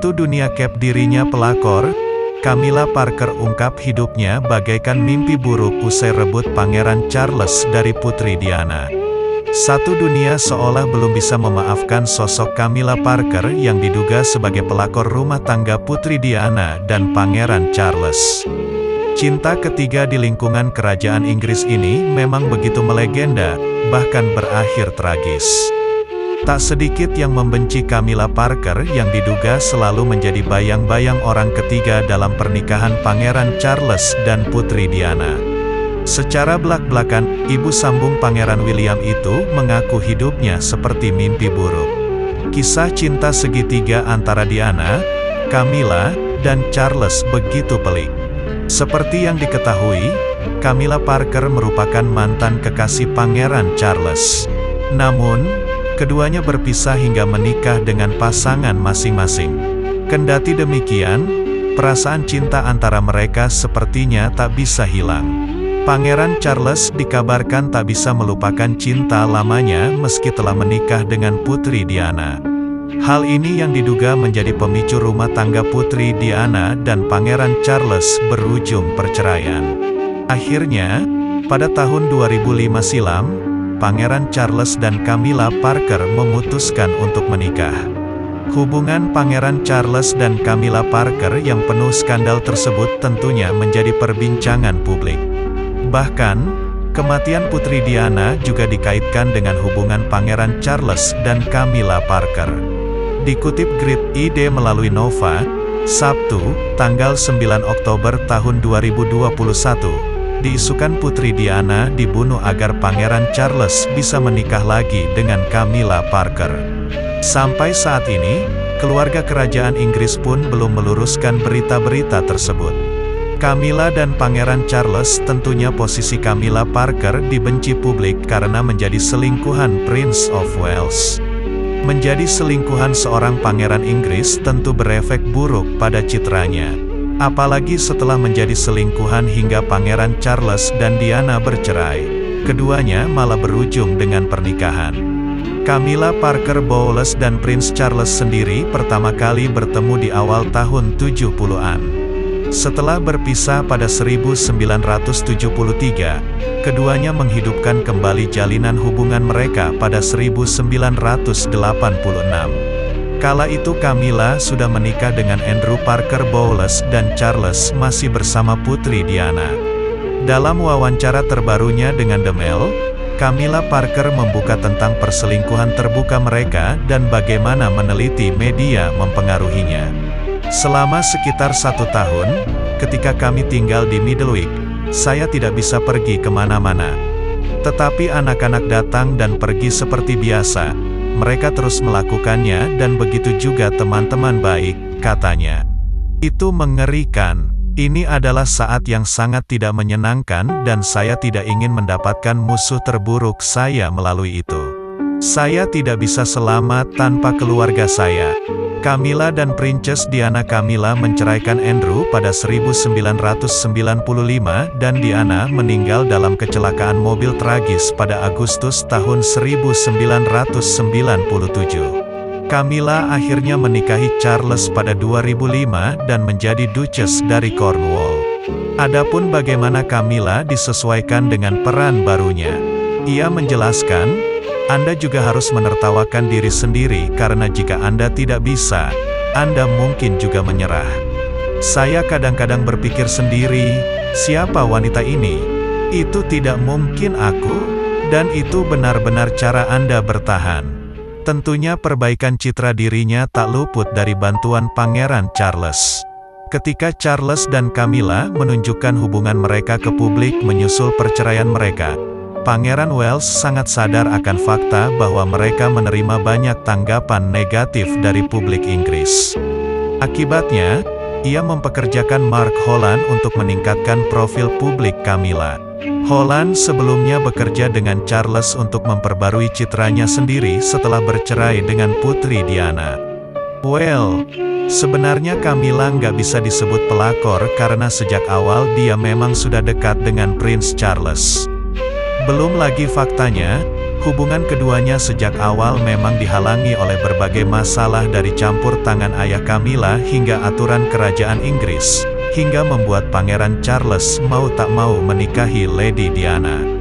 Satu dunia cap dirinya pelakor, Camilla Parker ungkap hidupnya bagaikan mimpi buruk usai rebut Pangeran Charles dari Putri Diana. Satu dunia seolah belum bisa memaafkan sosok Camilla Parker yang diduga sebagai pelakor rumah tangga Putri Diana dan Pangeran Charles. Cinta ketiga di lingkungan kerajaan Inggris ini memang begitu melegenda, bahkan berakhir tragis. Tak sedikit yang membenci Camilla Parker yang diduga selalu menjadi bayang-bayang orang ketiga dalam pernikahan Pangeran Charles dan Putri Diana. Secara belak-belakan, ibu sambung Pangeran William itu mengaku hidupnya seperti mimpi buruk. Kisah cinta segitiga antara Diana, Camilla, dan Charles begitu pelik. Seperti yang diketahui, Camilla Parker merupakan mantan kekasih Pangeran Charles. Namun, keduanya berpisah hingga menikah dengan pasangan masing-masing. Kendati demikian, perasaan cinta antara mereka sepertinya tak bisa hilang. Pangeran Charles dikabarkan tak bisa melupakan cinta lamanya meski telah menikah dengan Putri Diana. Hal ini yang diduga menjadi pemicu rumah tangga Putri Diana dan Pangeran Charles berujung perceraian. Akhirnya, pada tahun 2005 silam, Pangeran Charles dan Camilla Parker memutuskan untuk menikah. Hubungan Pangeran Charles dan Camilla Parker yang penuh skandal tersebut tentunya menjadi perbincangan publik. Bahkan, kematian Putri Diana juga dikaitkan dengan hubungan Pangeran Charles dan Camilla Parker. Dikutip Grid ID melalui Nova, Sabtu, tanggal 9 Oktober tahun 2021, diisukan Putri Diana dibunuh agar Pangeran Charles bisa menikah lagi dengan Camilla Parker. Sampai saat ini, keluarga kerajaan Inggris pun belum meluruskan berita-berita tersebut. Camilla dan Pangeran Charles tentunya posisi Camilla Parker dibenci publik karena menjadi selingkuhan Prince of Wales. Menjadi selingkuhan seorang pangeran Inggris tentu berefek buruk pada citranya. Apalagi setelah menjadi selingkuhan hingga Pangeran Charles dan Diana bercerai, keduanya malah berujung dengan pernikahan. Camilla Parker Bowles dan Prince Charles sendiri pertama kali bertemu di awal tahun 70-an. Setelah berpisah pada 1973, keduanya menghidupkan kembali jalinan hubungan mereka pada 1986. Kala itu Camilla sudah menikah dengan Andrew Parker Bowles dan Charles masih bersama Putri Diana. Dalam wawancara terbarunya dengan The Mail, Camilla Parker membuka tentang perselingkuhan terbuka mereka dan bagaimana meneliti media mempengaruhinya. Selama sekitar 1 tahun, ketika kami tinggal di Middlewick, saya tidak bisa pergi kemana-mana. Tetapi anak-anak datang dan pergi seperti biasa. Mereka terus melakukannya dan begitu juga teman-teman baik, katanya. Itu mengerikan. Ini adalah saat yang sangat tidak menyenangkan dan saya tidak ingin mendapatkan musuh terburuk saya melalui itu. Saya tidak bisa selamat tanpa keluarga saya. Camilla dan Princess Diana. Camilla menceraikan Andrew pada 1995 dan Diana meninggal dalam kecelakaan mobil tragis pada Agustus tahun 1997. Camilla akhirnya menikahi Charles pada 2005 dan menjadi Duchess dari Cornwall. Adapun bagaimana Camilla disesuaikan dengan peran barunya, ia menjelaskan, Anda juga harus menertawakan diri sendiri karena jika Anda tidak bisa, Anda mungkin juga menyerah. Saya kadang-kadang berpikir sendiri, siapa wanita ini? Itu tidak mungkin aku, dan itu benar-benar cara Anda bertahan. Tentunya perbaikan citra dirinya tak luput dari bantuan Pangeran Charles. Ketika Charles dan Camilla menunjukkan hubungan mereka ke publik menyusul perceraian mereka, Pangeran Wales sangat sadar akan fakta bahwa mereka menerima banyak tanggapan negatif dari publik Inggris. Akibatnya, ia mempekerjakan Mark Holland untuk meningkatkan profil publik Camilla. Holland sebelumnya bekerja dengan Charles untuk memperbarui citranya sendiri setelah bercerai dengan Putri Diana. Well, sebenarnya Camilla nggak bisa disebut pelakor karena sejak awal dia memang sudah dekat dengan Prince Charles. Belum lagi faktanya, Hubungan keduanya sejak awal memang dihalangi oleh berbagai masalah dari campur tangan ayah Camilla hingga aturan kerajaan Inggris, hingga membuat Pangeran Charles mau tak mau menikahi Lady Diana.